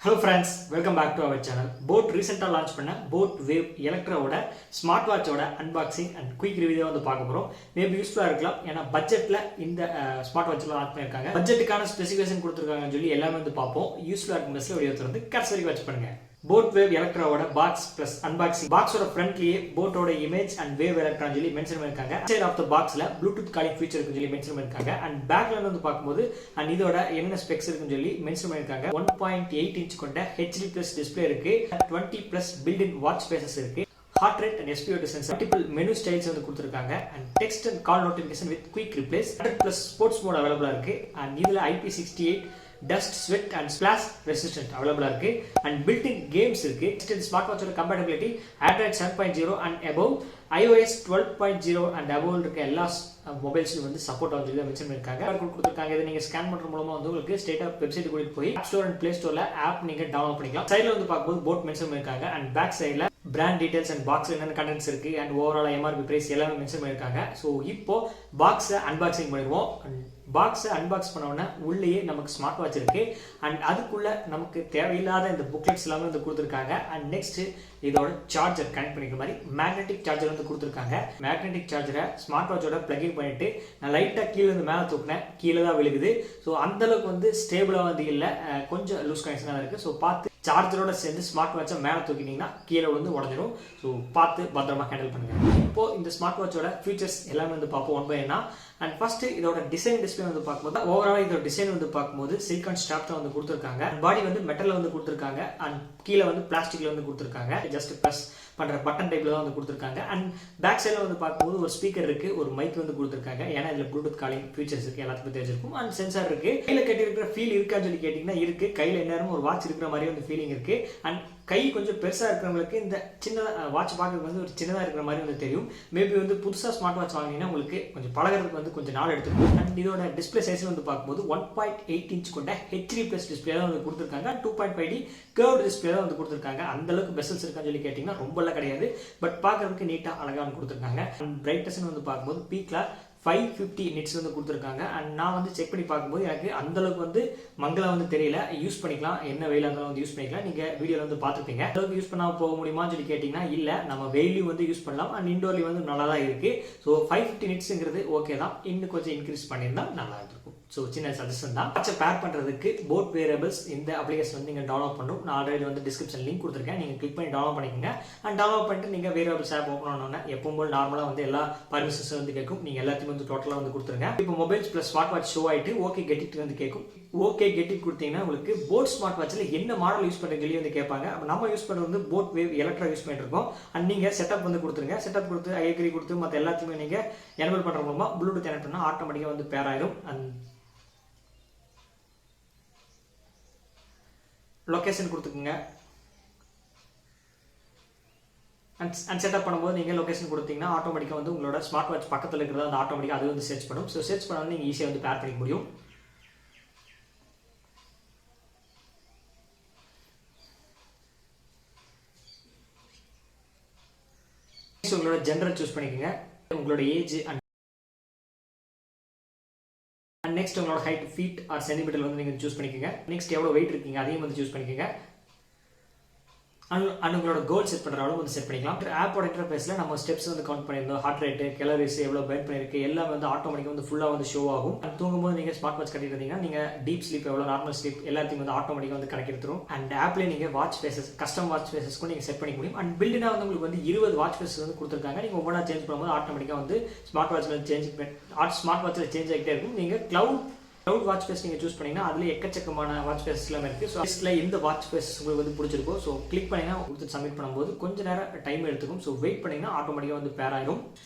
Hello friends, welcome back to our channel. Boat recently launched பண்ண Boat Wave Electra ஓட Smartwatch ஓட unboxing and quick review வந்து பார்க்க போறோம். மேபி யூஸ்ஃபுல்லா இருக்கலாம். ஏன்னா பட்ஜெட்ல இந்த Smartwatchல லான்ச் பண்ணிருக்காங்க. பட்ஜெட்டுக்கான ஸ்பெசிஃபிகேஷன் கொடுத்திருக்காங்கன்னு சொல்லி எல்லாமே வந்து பார்ப்போம். யூஸ்ஃபுல்லா இருக்கும் மெசேஜ் வீடியோ வந்து கடைசி வரைக்கும் வாட்ச் பண்ணுங்க. Boat Wave Electra ஓட பாக்ஸ் பிளஸ் அன்பாக்சிங் பாக்ஸோட ஃப்ரண்ட்லயே போட்டோட இமேஜ் அண்ட் வேவ் எலக்ட்ரான் சொல்லி மென்ஷன் பண்ணிருக்காங்க. சைடு ஆஃப் த பாக்ஸ்ல ப்ளூடூத் காலிங் ஃபீச்சர் இருக்குன்னு சொல்லி மென்ஷன் பண்ணிருக்காங்க. அண்ட் பேக்ல வந்து பார்க்கும்போது அண்ட் இதோட என்ன ஸ்பெக்ஸ் இருக்குன்னு சொல்லி மென்ஷன் பண்ணிருக்காங்க. 1.8 இன்ச் கொண்ட HD+ டிஸ்ப்ளே இருக்கு. 20+ பில்ட்-இன் வாட்ச் ஸ்பேசஸ் இருக்கு. Heart rate and SpO2 sensor, multiple menu styles வந்து கொடுத்திருக்காங்க. And text and call notification with quick replies. 100+ sports mode அவைலபிளா இருக்கு. அண்ட் இதுல IP68 dust, sweat and splash resistant available இருக்கு. and built-in games இருக்கு. Smartwatch ஓட compatibility Android 7.0 and above, iOS 12.0 and above இருக்க எல்லா மொபைல்ஸ்ல வந்து சப்போர்ட் ஆகுது மென்ஷன் பண்ணிருக்காங்க. கொடுத்திருக்காங்க. இதை நீங்க ஸ்கேன் பண்ற மூலமா வந்து உங்களுக்கு ஸ்ட்ரைட்டா வெப்சைட் கூட்டிட்டு போய் App Store and Play Storeல ஆப் நீங்க டவுன்லோட் பண்ணிக்கலாம். சைடுல வந்து பார்க்கும்போது போட் மென்ஷன் பண்ணிருக்காங்க. அண்ட் பேக் சைடுல பிராண்ட் டீடைல்ஸ் அண்ட் பாக்ஸ்ல என்னென்ன கண்டென்ட்ஸ் இருக்கு அண்ட் ஓவரால் MRP பிரைஸ் எல்லாமே மென்ஷன் பண்ணிருக்காங்க. சோ இப்போ பாக்ஸை அன்பாக்சிங் பண்ணிடுவோம். பாக்ஸை அன்பாக்ஸ் பண்ண உடனே உள்ளேயே நமக்கு ஸ்மார்ட் வாட்ச் இருக்கு. அண்ட் அதுக்குள்ள நமக்கு தேவையில்லாத இந்த புக்லெட்ஸ் எல்லாமே வந்து கொடுத்துருக்காங்க. அண்ட் நெக்ஸ்ட் இதோட சார்ஜர் கனெக்ட் பண்ணிக்கிற மாதிரி மேக்னெட்டிக் சார்ஜர் வந்து கொடுத்துருக்காங்க. மேக்னெட்டிக் சார்ஜரை ஸ்மார்ட் வாட்சோட பிளக்கிங் பண்ணிட்டு நான் லைட்டா கீழே வந்து மேலே தூக்கினேன், கீழே தான் விழுகுது. ஸோ அந்த அளவுக்கு வந்து ஸ்டேபிளா வந்து இல்லை, கொஞ்சம் லூஸ் கனெக்ஷனாக இருக்கு. ஸோ பார்த்து சார்ஜரோட சேர்ந்து ஸ்மார்ட் வாட்சை மேலே தூக்கினீங்கன்னா கீழே வந்து உடஞ்சிடும். ஸோ பார்த்து பத்திரமா ஹேண்டில் பண்ணுங்க. இப்போ இந்த ஸ்மார்ட் வாட்சோட ஃபீச்சர்ஸ் எல்லாமே வந்து பார்ப்போம் ஒன் பை ஒன்னா. அண்ட் ஃபர்ஸ்ட் இதோட டிசைன் டிஸ்பிளே வந்து பார்க்கும்போது ஓவரால் இதோட டிசைன் வந்து பார்க்கும்போது சிலிகான் ஸ்ட்ராப் தான் வந்து கொடுத்துருக்காங்க. பாடி வந்து மெட்டல்ல வந்து கொடுத்துருக்காங்க. அண்ட் கீழே வந்து பிளாஸ்டிக்ல வந்து கொடுத்துருக்காங்க. ஜஸ்ட் ப்ரெஸ் பண்ற பட்டன் டைப்ல தான் வந்து கொடுத்துருக்காங்க. அண்ட் பேக் சைட்ல வந்து பார்க்கும்போது ஒரு ஸ்பீக்கர் இருக்கு, ஒரு மைக் வந்து கொடுத்துருக்காங்க. ஏன்னா இதுல ப்ளூடூத் காலிங் ஃபீச்சர்ஸ் இருக்கு, எல்லாத்துக்கும் தெரிஞ்சிருக்கும். அண்ட் சென்சார் இருக்கு. கையில கட்டி இருக்கிற ஃபீல் இருக்கான்னு சொல்லி கேட்டீங்கன்னா இருக்கு. கையில எல்லாரும் ஒரு வாட்ச் இருக்கிற மாதிரி வந்து ஃபீலிங் இருக்கு. அண்ட் கை கொஞ்சம் பெருசா இருக்கிறவங்களுக்கு இந்த சின்னதா வாட்ச் பார்க்கறதுக்கு வந்து ஒரு சின்னதா இருக்கிற மாதிரி வந்து தெரியும். மேபி வந்து புதுசா ஸ்மார்ட் வாட்ச் வாங்கினீங்கன்னா உங்களுக்கு கொஞ்சம் பழகிறதுக்கு வந்து கொஞ்சம் நாள் எடுத்துக்கும். அண்ட் இதோட டிஸ்பிளே சைஸ் வந்து பார்க்கும்போது 1.8 இன்ச் கொண்ட HD+ டிஸ்பிளே தான் வந்து கொடுத்துருக்காங்க. 2.5D கர்வ்டு டிஸ்பிளே தான் வந்து கொடுத்துருக்காங்க. அந்த அளவுக்கு பெசல்ஸ் இருக்கான்னு சொல்லி கேட்டீங்கன்னா ரொம்ப எல்லாம் கிடையாது. பட் பார்க்கறதுக்கு நீட்டா அழகா வந்து கொடுத்துருக்காங்க. அண்ட் பிரைட்னஸ் வந்து பார்க்கும்போது பீக்ல 550 நிட்ஸ் வந்து கொடுத்துருக்காங்க. அண்ட் நான் வந்து செக் பண்ணி பார்க்கும்போது எனக்கு அந்த அளவுக்கு வந்து மங்களா வந்து தெரியல. யூஸ் பண்ணிக்கலாம், என்ன வெயிலாக இருந்தாலும் வந்து யூஸ் பண்ணிக்கலாம். நீங்க வீடியோல வந்து பார்த்துருப்பீங்க. அளவுக்கு யூஸ் பண்ணாம போக முடியுமான்னு சொல்லி கேட்டீங்கன்னா இல்ல, நம்ம வெயிலையும் வந்து யூஸ் பண்ணலாம். அண்ட் இண்டோர்லையும் வந்து நல்லா தான் இருக்கு. ஸோ 550 நிட்ஸ்ங்கிறது ஓகே தான். இன்னும் கொஞ்சம் இன்க்ரீஸ் பண்ணியிருந்தா நல்லா இருக்கும். ஸோ சின்ன சஜஷன் தான். வாட்சை பேர் பண்றதுக்கு போட் வேரியபிள்ஸ் இந்த அப்ளிகேஷன் வந்து நீங்க டவுன்லோட் பண்ணணும். நான் ஆல்ரெடி வந்து டிஸ்கிரிப்ஷன் லிங்க் கொடுத்துருக்கேன். நீங்க கிளிக் பண்ணி டவுன்லோட் பண்ணிக்கோங்க. அண்ட் டவுன்லோட் பண்ணிட்டு நீங்க வேரியபிள்ஸ் ஆப் ஓப்பன் பண்ணோன்னா எப்பவும் போல் நார்மலா வந்து எல்லா பர்மிஷன்ஸ் வந்து கேட்கும். நீங்க எல்லாத்தையும் வந்து டோட்டலா வந்து கொடுத்துருங்க. இப்போ mobiles plus smart watch show ஆயிட்டு ஓகே கெட் இட் வந்து கேட்கும். ஓகே கெட் இட் கொடுத்தீங்கன்னா உங்களுக்கு போட் ஸ்மார்ட் வாட்ச்ல என்ன மாடல் யூஸ் பண்ற சொல்லி வந்து கேட்பாங்க. நம்ம யூஸ் பண்றது வந்து போட் வேவ் எலக்ட்ரா யூஸ் பண்ணிட்டு இருக்கோம். அண்ட் நீங்க செட்டப் வந்து கொடுத்துருங்க. செட்டப் கொடுத்து ஐஎக்ரி கொடுத்து மற்ற எல்லாத்தையுமே நீங்க எனேபிள் பண்ற மூலமா ப்ளூடூத் கனெக்ட் பண்ணா ஆட்டோமேட்டிக்கா வந்து பேர் ஆயிடும். அண்ட் லொகேஷன் கொடுத்துக்குங்க. அண்ட் செட்டப் பண்ணும்போது நீங்க லொகேஷன் கொடுத்தீங்கன்னா ஆட்டோமேட்டிக்கா வந்து உங்களோட ஸ்மார்ட் வாட்ச் பக்கத்தில் இருக்கிறத அந்த ஆட்டோமேட்டிக்கா அது வந்து சர்ச் பண்ணும். ஸோ சர்ச் பண்ணாலும் நீங்க ஈஸியாக வந்து பேர் பண்ணிக்க முடியும். உங்களோட ஜெண்டர் சூஸ் பண்ணிக்கோங்க. உங்களோட ஏஜ் அண்ட் நெக்ஸ்ட் உங்களோட ஹைட் ஃபீட் ஆர் சென்டிமீட்டர் வந்து நீங்க சூஸ் பண்ணிக்கோங்க. நெக்ஸ்ட் எவ்வளவு வெயிட் இருக்கீங்க அதையும் வந்து சூஸ் பண்ணிக்கோங்க. அண்ட் உங்களோட கோல் செட் பண்ற அளவு வந்து செட் பண்ணிக்கலாம். ஆப்போட இன்டர்ஃபேஸ்ல நம்ம ஸ்டெப்ஸ் வந்து கவுண்ட் பண்ணியிருந்தோம், ஹார்ட் ரேட், கேலரிஸ் எவ்வளவு பர்ன் பண்ணிருக்கு எல்லாம் வந்து ஆட்டோமேட்டிக்கா வந்து ஃபுல்லா வந்து ஷோ ஆகும். அண்ட் தூங்கும்போது நீங்க ஸ்மார்ட் வாட்ச் கட்டிட்டு இருந்தீங்கன்னா நீங்க டீப் ஸ்லீப் எவ்வளவு, நார்மல் ஸ்லீப் எல்லாத்தையும் வந்து ஆட்டோமேட்டிக்கா வந்து கணக்கு எடுத்துரும். அண்ட் ஆப்ல நீங்க வாட்ச் ஃபேசஸ், கஸ்டம் வாட்ச் ஃபேசஸ்க்கும் நீங்க செட் பண்ணிக்க முடியும். அண்ட் பில்டினா வந்து உங்களுக்கு வந்து 20 வாட்ச் ஃபேசஸ் வந்து கொடுத்துருக்காங்க. நீங்க ஒவ்வொன்றா சேஞ்ச் பண்ணும்போது ஆட்டோமேட்டிக்கா வந்து ஸ்மார்ட் வாட்ச்ல சேஞ்ச் ஆகிட்டே இருக்கும். நீங்க கிளவுட் வாட்ச் ஃபேஸ் நீங்க சூஸ் பண்ணீங்கன்னா அதுல எக்கச்சக்கமான வாட்ச் ஃபேஸ் எல்லாம் இருக்கு. ஸோ லிஸ்ட்ல எந்த வாட்ச் ஃபேஸ் உங்களுக்கு வந்து பிடிச்சிருக்கோ ஸோ கிளிக் பண்ணீங்கன்னா கொடுத்து சப்மிட் பண்ணும்போது கொஞ்ச நேரம் டைம் எடுத்துக்கும். ஸோ வெயிட் பண்ணீங்கன்னா ஆட்டோமேட்டிக்கா வந்து பேர் ஆயிடும்.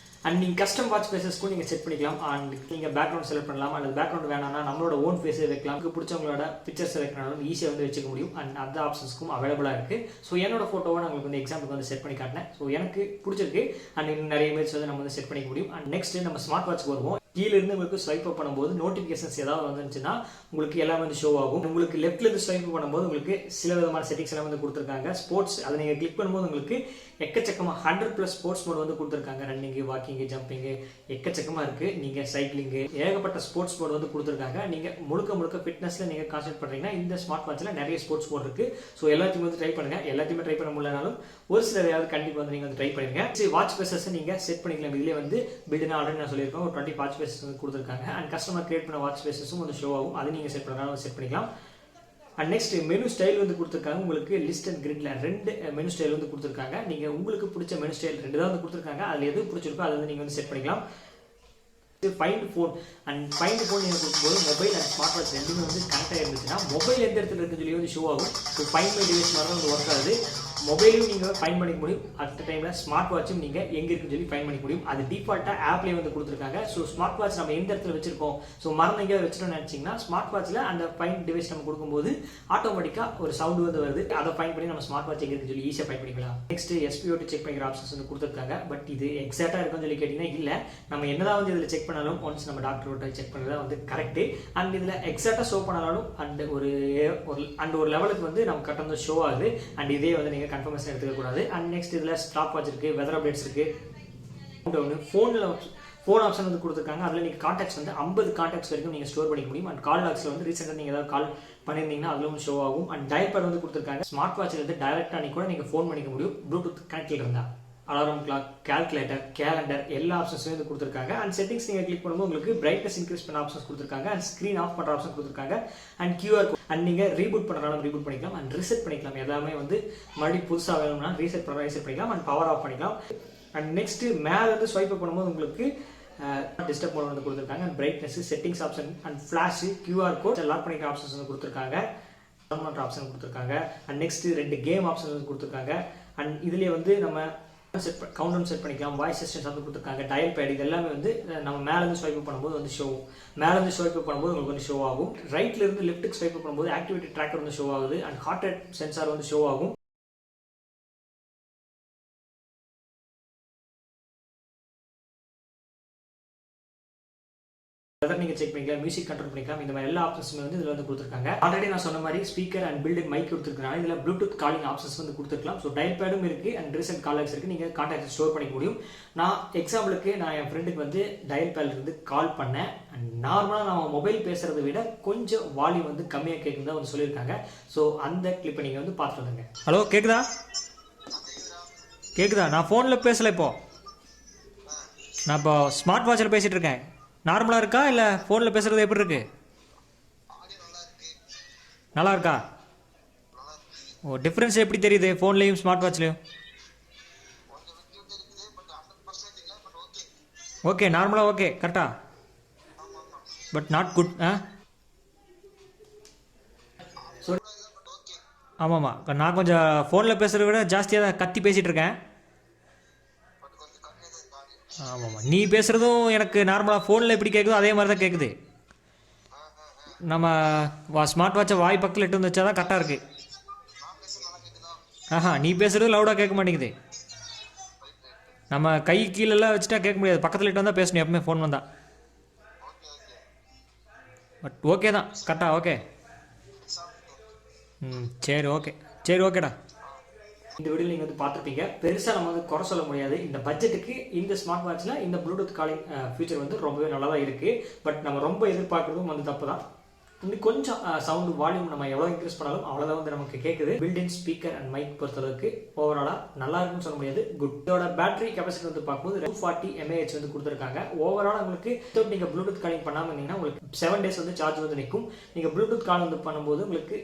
அண்ட் நீங்க கஸ்டம் வாட்ச் ஃபேஸஸ்க்கும் நீங்க செட் பண்ணிக்கலாம். அண்ட் நீங்க பேக்ரவுண்ட் செலக்ட் பண்ணலாம். அல்லது பேக்ரவுண்ட் வேணாம்னா நம்மளோட ஓன் ஃபேஸே வைக்கலாம். உங்களுக்கு பிடிச்சவங்களோட பிக்சர் செலக்ட் பண்ணாலும் ஈஸியாக வந்து வச்சுக்க முடியும். அண்ட் அந்த ஆப்ஷன்ஸ்க்கும் அவைலபிளா இருக்கு. ஸோ என்னோட போட்டோவை நான் உங்களுக்கு வந்து எக்ஸாம்பிளுக்கு வந்து செட் பண்ணி காட்டினேன். ஸோ எனக்கு பிடிச்சிருக்கு. அண்ட் இன்னும் நிறைய இமேஜ் வந்து நம்ம வந்து செட் பண்ணிக்க முடியும். அண்ட் நெக்ஸ்ட் நம்ம ஸ்மார்ட் வாட்ச் வருவோம். கீழே இருந்து உங்களுக்கு ஸ்வைப் அப் பண்ணும்போது நோட்டிஃபிகேஷன்ஸ் ஏதாவது வந்துச்சுன்னா உங்களுக்கு எல்லாமே வந்து ஷோ ஆகும். உங்களுக்கு லெஃப்ட்ல இருந்து ஸ்வைப் பண்ணும்போது உங்களுக்கு சில விதமான செட்டிங்ஸ் எல்லாம் வந்து கொடுத்துருக்காங்க. ஸ்போர்ட்ஸ் அதை நீங்கள் கிளிக் பண்ணும்போது உங்களுக்கு எக்கச்சக்கமாக 100+ ஸ்போர்ட்ஸ் மோட் வந்து கொடுத்துருக்காங்க. ரன்னிங்கு, வாக்கிங்கு, ஜம்பிங்கு எக்கச்சக்கமாக இருக்குது. நீங்கள் சைக்கிளிங்கு ஏகப்பட்ட ஸ்போர்ட்ஸ் மோட் வந்து கொடுத்துருக்காங்க. நீங்கள் முழுக்க ஃபிட்னஸில் நீங்கள் கான்சென்ட்ரேட் பண்ணுறீங்கன்னா இந்த ஸ்மார்ட் வாட்சில் நிறைய ஸ்போர்ட்ஸ் மோட் இருக்குது. ஸோ எல்லாத்தையும் வந்து ட்ரை பண்ணுங்கள். எல்லாத்தையுமே ட்ரை பண்ண முடியலனாலும் ஒரு சில ஏதாவது கண்டிப்பாக வந்து நீங்கள் வந்து ட்ரை பண்ணுங்க. வாட்ச் ஃபேஸஸ் நீங்கள் செட் பண்ணிக்கலாம். இதிலே வந்து பில்டுனா ஆல்ரெடி நான் சொல்லியிருக்கேன், ஒரு 20 வாட்ச் ஃபேஸஸ் வந்து கொடுத்துருக்காங்க. அண்ட் கஸ்டமர் கிரியேட் பண்ண வாட்ச் ஃபேஸஸும் வந்து ஷோ ஆகும். அது நீங்கள் செட் பண்ணுறதுனால செட் பண்ணிக்கலாம். அண்ட் நெக்ஸ்ட் மெனு ஸ்டைல் வந்து கொடுத்துருக்காங்க. உங்களுக்கு லிஸ்ட் அண்ட் கிரிட்ல 2 மெனு ஸ்டைல் வந்து கொடுத்துருக்காங்க. நீங்கள் உங்களுக்கு பிடிச்ச மெனு ஸ்டைல் 2 தான் வந்து கொடுத்துருக்காங்க. அதில் எது பிடிச்சிருக்கோ அதை வந்து நீங்கள் வந்து செட் பண்ணிக்கலாம். ஃபைண்ட் ஃபோன் நீங்கள் கொடுக்கும்போது மொபைல் அண்ட் ஸ்மார்ட் வாட்ச் ரெண்டுமே வந்து கனெக்ட் ஆகிருந்துச்சுன்னா மொபைல் எந்த இடத்துல இருக்குன்னு சொல்லி வந்து ஷோ ஆகும். ஸோ ஃபைண்ட் மை டிவைஸ் மாதிரி தான் வந்து ஒர்க் ஆகுது. மொபைலும் நீங்கள் ஃபைண்ட் பண்ணிக்க முடியும். அட் டைமில் ஸ்மார்ட் வாட்சும் நீங்கள் எங்கே இருக்குன்னு சொல்லி ஃபைண்ட் பண்ணிக்க முடியும். அது டிஃபால்ட்டாக ஆப்லேயே வந்து கொடுத்துருக்காங்க. ஸோ ஸ்மார்ட் வாட்ச் நம்ம எந்த இடத்துல வச்சிருக்கோம், ஸோ மறந்து எங்கேயாவது வச்சுட்டோம்னு நினச்சிங்கன்னா ஸ்மார்ட் வாட்சில் அந்த ஃபைண்ட் டிவைஸ் நம்ம கொடுக்கும்போது ஆட்டோமேட்டிக்காக ஒரு சவுண்டு வந்து வருது. அதை ஃபைண்ட் பண்ணி நம்ம ஸ்மார்ட் வாட்ச் எங்கே இருக்குன்னு சொல்லி ஈஸியாக ஃபைண்ட் பண்ணிக்கலாம். நெக்ஸ்ட் எஸ்பிஓடி செக் பண்ணிக்கிற ஆப்ஷன்ஸ் வந்து கொடுத்துருக்காங்க. பட் இது எக்ஸாக்டாக இருக்குன்னு சொல்லி கேட்டிங்கன்னா இல்லை. நம்ம என்னதான் வந்து இதில் செக் பண்ணாலும் ஒன்ஸ் நம்ம டாக்டரோட செக் பண்ணுறதா வந்து கரெக்டு. அண்ட் இதில் எக்ஸாக்டாக ஷோ பண்ணாலும் அந்த ஒரு லெவலுக்கு வந்து நம்ம கரெக்டாக வந்து ஷோ ஆகுது. அண்ட் இதே வந்து நீங்கள் கன்ஃபர்மேஷன் எடுத்துக்கக்கூடாது. அண்ட் நெக்ஸ்ட் இதில் ஸ்டாப் வாட்ச் இருக்குது, வெதர் அப்டேட்ஸ் இருக்குது. ஃபோன் ஆப்ஷன் வந்து கொடுத்துருக்காங்க. அதில் நீங்கள் கான்டாக்ட்ஸ் வந்து 50 கான்டாக்ட்ஸ் வரைக்கும் நீங்கள் ஸ்டோர் பண்ணிக்க முடியும். அண்ட் கால் லாக்ஸில் வந்து ரீசெண்டாக நீங்கள் ஏதாவது கால் பண்ணியிருந்தீங்கன்னா அதிலும் ஷோ ஆகும். அண்ட் டயல் பேட் வந்து கொடுத்துருக்காங்க. ஸ்மார்ட் வாட்சில் இருந்து டைரக்டாக கூட நீங்கள் ஃபோன் பண்ணிக்க முடியும் ப்ளூடூத் கனெக்டில் இருந்தால். அலாரம் கிளாக், கால்குலேட்டர், கேலண்டர் எல்லா ஆப்ஷன்ஸும் வந்து கொடுத்துருக்காங்க. அண்ட் செட்டிங்ஸ் நீங்கள் கிளிக் பண்ணும்போது உங்களுக்கு பிரைட்னஸ் இன்க்ரீஸ் பண்ண ஆப்ஷன்ஸ் கொடுத்துருக்காங்க. அண்ட் ஸ்க்ரீன் ஆஃப் பண்ணுற ஆப்ஷன் கொடுத்துருக்காங்க. அண்ட் QR கோட் அண்ட் நீங்கள் ரீபூட் பண்ணுறாலும் ரீபூட் பண்ணிக்கலாம். அண்ட் ரீசெட் பண்ணிக்கலாம். எல்லாமே வந்து மறுபடியும் புதுசாக வேணும்னா ரீசெட் பண்ணிக்கலாம். அண்ட் பவர் ஆஃப் பண்ணிக்கலாம். அண்ட் நெக்ஸ்ட் மேலே வந்து ஸ்வைப் பண்ணும்போது உங்களுக்கு டிஸ்டர்ப் மோட் வந்து கொடுத்துருக்காங்க. And brightness, settings option, and flash, QR code, lock பண்ணிக்கிற ஆப்ஷன்ஸ் வந்து கொடுத்துருக்காங்க. ஆப்ஷன் கொடுத்துருக்காங்க. அண்ட் நெக்ஸ்ட் 2 கேம் ஆப்ஷன் வந்து கொடுத்துருக்காங்க. அண்ட் இதுலேயே வந்து நம்ம கவுண்டவுன் செட் பண்ணிக்கலாம். வாய்ஸ் அசிஸ்டன்ஸ் வந்து கொடுத்துருக்காங்க. டயல் பேட் இது எல்லாமே வந்து நம்ம மேலேருந்து ஸ்வைப் பண்ணும்போது வந்து ஷோ ஆகும். மேலேருந்து ஸ்வைப் பண்ணும்போது உங்களுக்கு வந்து ஷோ ஆகும். ரைட்ல இருந்து லெஃப்ட்டுக்கு ஸ்வைப் பண்ணும்போது ஆக்டிவிட்டி ட்ராக்கர் வந்து ஷோ ஆகுது. அண்ட் ஹார்ட் ரேட் சென்சார் வந்து ஷோ ஆகும். நீங்கள் செக் பண்ணிக்கலாம், மியூசிக் கண்ட்ரோல் பண்ணிக்கலாம். இந்த மாதிரி எல்லா ஆப்ஷன்ஸுமே வந்து இதில் வந்து கொடுத்துருக்காங்க. ஆல்ரெடி நான் சொன்ன மாதிரி ஸ்பீக்கர் அண்ட் பில்ட் மைக் கொடுத்துருக்காங்க. இதில் ப்ளூடூத் காலிங் ஆப்ஷன்ஸ் வந்து கொடுத்துருக்கலாம். ஸோ டயல் பேடும் இருக்குது அண்ட் ரீசெண்ட் காலாக்ஸ் இருக்குது. நீங்கள் கான்டாக்ட் ஸ்டோர் பண்ணிக்க முடியும். நான் எக்ஸாம்பிளுக்கு என் ஃப்ரெண்டுக்கு வந்து டயல் பேட்ல இருந்து கால் பண்ணேன். அண்ட் நார்மலாக நம்ம மொபைல் பேசுறதை விட கொஞ்சம் வால்யூம் வந்து கம்மியாக கேட்குன்னு தான் வந்து சொல்லியிருக்காங்க. ஸோ அந்த கிளிப்பை நீங்கள் வந்து பார்த்துட்டு வந்துங்க. ஹலோ, கேட்குதா? நான் ஃபோனில் பேசலை. நான் இப்போ ஸ்மார்ட் வாட்சில் பேசிகிட்டு இருக்கேன். நார்மலாக இருக்கா இல்லை ஃபோனில் பேசுகிறது எப்படி இருக்கு? நல்லா இருக்கா? ஓ, டிஃப்ரென்ஸ் எப்படி தெரியுது ஃபோன்லேயும் ஸ்மார்ட் வாட்ச்லேயும்? ஓகே, நார்மலாக ஓகே, கரெக்டா? But not good. ஆமாம்மா, நான் கொஞ்சம் ஃபோனில் பேசுகிறத விட ஜாஸ்தியாக தான் கத்தி பேசிகிட்டு இருக்கேன். ஆமாம்மா, நீ பேசுகிறதும் எனக்கு நார்மலாக ஃபோனில் எப்படி கேட்குதோ அதே மாதிரி தான் கேட்குது. நம்ம ஸ்மார்ட் வாட்சை வாய் பக்கத்தில் இட்டு வந்து வச்சா தான் கரெக்டாக இருக்குது. நீ பேசுகிறது லவுடாக கேட்க மாட்டேங்குது. நம்ம கை கீழெல்லாம் வச்சுட்டா கேட்க முடியாது. பக்கத்தில் இட்டு வந்தால் பேசணும் எப்பவுமே ஃபோன் வந்தால். பட் ஓகே தான், கரெக்டா? ஓகே. சரி ஓகேடா. இந்த வீடியோ நீங்கள் வந்து பார்த்துருப்பீங்க. பெருசாக நம்ம வந்து குறை சொல்ல முடியாது. இந்த பட்ஜெட்டுக்கு இந்த ஸ்மார்ட் வாட்சில் இந்த ப்ளூடூத் காலிங் ஃபீச்சர் வந்து ரொம்பவே நல்லா தான் இருக்குது. பட் நம்ம ரொம்ப எதிர்பார்க்குறதும் வந்து தப்பு தான். இன்னும் கொஞ்சம் சவுண்டு வால்யூம் நம்ம எவ்வளோ இன்க்ரீஸ் பண்ணாலும் அவ்வளோதான் வந்து நமக்கு கேட்குது. பில்டின் ஸ்பீக்கர் அண்ட் மைக் பொறுத்தளவுக்கு ஓவராலாக நல்லா இருக்குன்னு சொல்ல முடியாது. குட். இதோட பேட்டரி கெப்பாசிட்டி வந்து பார்க்கும்போது 240 mAh வந்து கொடுத்துருக்காங்க. ஓவரால் உங்களுக்கு நீங்கள் ப்ளூடூத் காலிங் பண்ணாமல் இருந்தீங்கன்னா உங்களுக்கு 7 days வந்து சார்ஜ் வந்து நிற்கும். நீங்கள் ப்ளூடூத் கால் வந்து பண்ணும்போது உங்களுக்கு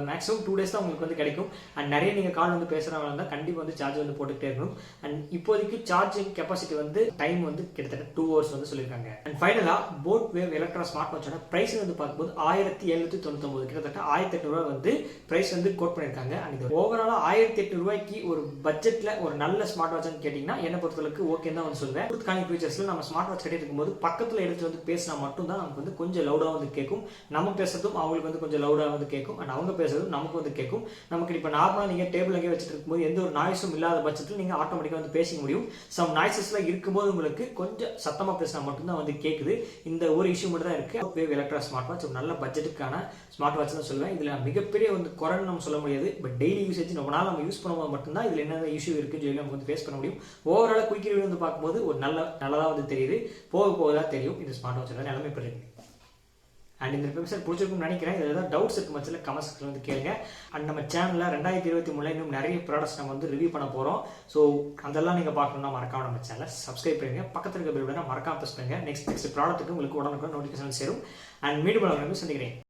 மேக்ஸிமம் 2 days தான் உங்களுக்கு வந்து கிடைக்கும். அண்ட் நிறைய நீங்கள் கால் வந்து பேசுகிறவங்க இருந்தால் கண்டிப்பாக வந்து சார்ஜ் வந்து போட்டுக்கிட்டே இருக்கணும். அண்ட் இப்போதைக்கு சார்ஜிங் கெப்பாசிட்டி வந்து டைம் வந்து கிட்டத்தட்ட 2 hours வந்து சொல்லியிருக்காங்க. அண்ட் ஃபைனலாக போட் வேவ் எலக்ட்ரா ஸ்மார்ட் வாட்சோட ப்ரைஸ் வந்து பார்க்கும்போது 1799, கிட்டத்தட்ட 1800 ரூபாய் வந்து பிரைஸ் வந்து கோட் பண்ணியிருக்காங்க. அண்ட் இது ஓவராலாக 1800 ரூபாய்க்கு ஒரு பட்ஜெட்டில் ஒரு நல்ல ஸ்மார்ட் வாட்ச்னு கேட்டிங்கன்னா என்னை பொறுத்தளவுக்கு ஓகே தான் வந்து சொல்லுவேன். ப்ளூடூத் ஃபீச்சர்ஸில் நம்ம ஸ்மார்ட் வாட்ச் கட்டிட்டு இருக்கும்போது பக்கத்தில் எடுத்து வந்து பேசினா மட்டும் தான் நமக்கு வந்து கொஞ்சம் லவுடாக வந்து கேட்கும். நம்ம பேசுறதும் அவங்களுக்கு வந்து கொஞ்சம் லவுடாக வந்து வந்து கேட்கும் அண்ட் அவங்க பேசுறது நமக்கு வந்து கேட்கும். நமக்கு இப்போ நார்மலாக நீங்கள் டேபிள் எங்கே வச்சுட்டு இருக்கும்போது எந்த ஒரு நாய்ஸும் இல்லாத பட்சத்தில் நீங்கள் ஆட்டோமேட்டிக்காக வந்து பேசிக்க முடியும். சம் நாய்ஸஸ்லாம் இருக்கும்போது உங்களுக்கு கொஞ்சம் சத்தமாக பேசினா மட்டும்தான் வந்து கேட்குது. இந்த ஒரு இஷ்யூ மட்டும் தான் இருக்குது. வேவ் எலக்ட்ரா ஸ்மார்ட் வாட்ச் ஒரு நல்ல பட்ஜெட்டுக்கான ஸ்மார்ட் வாட்ச் தான் சொல்லுவேன். இதில் மிகப்பெரிய வந்து குறைன்னு நம்ம சொல்ல முடியாது. பட் டெய்லி யூசேஜ் ரொம்ப நாள் நம்ம யூஸ் பண்ணும்போது மட்டும்தான் இதில் என்ன இஷ்யூ இருக்குன்னு சொல்லி நம்ம வந்து ஃபேஸ் பண்ண முடியும். ஓவரால் குயிக் ரிவ்யூ வந்து பார்க்கும்போது ஒரு நல்லதாக வந்து தெரியுது. போக போக தான் தெரியும் இந்த ஸ்மார்ட் வாட்சோட நிலைமை இப்போ இருக்கு. அண்ட் இந்த எபிசோட் பிடிச்சிருக்கும்னு நினைக்கிறேன். இதில் ஏதாவது டவுட்ஸ் இருக்கு மச்சத்தில் கமெண்ட் செக்ஷனில் வந்து கேளுங்க. அண்ட் நம்ம சேனலில் 2023 இன்னும் நிறைய ப்ராடக்ட்ஸ் நம்ம வந்து ரிவ்யூ பண்ண போகிறோம். ஸோ அதெல்லாம் நீங்கள் பார்க்கணும்னா மறக்காம நம்ம சேனலை சப்ஸ்கிரைப் பண்ணுங்க. பக்கத்தில் இருக்க பெல் பட்டனை மறக்காம ப்ரெஸ் பண்ணுங்க. நெக்ஸ்ட் ப்ராடக்ட்டுக்கு உங்களுக்கு உடனுக்குடன் நோட்டிஃபிகேஷன் சேரும். அண்ட் மீண்டும் சந்திக்கிறேன்.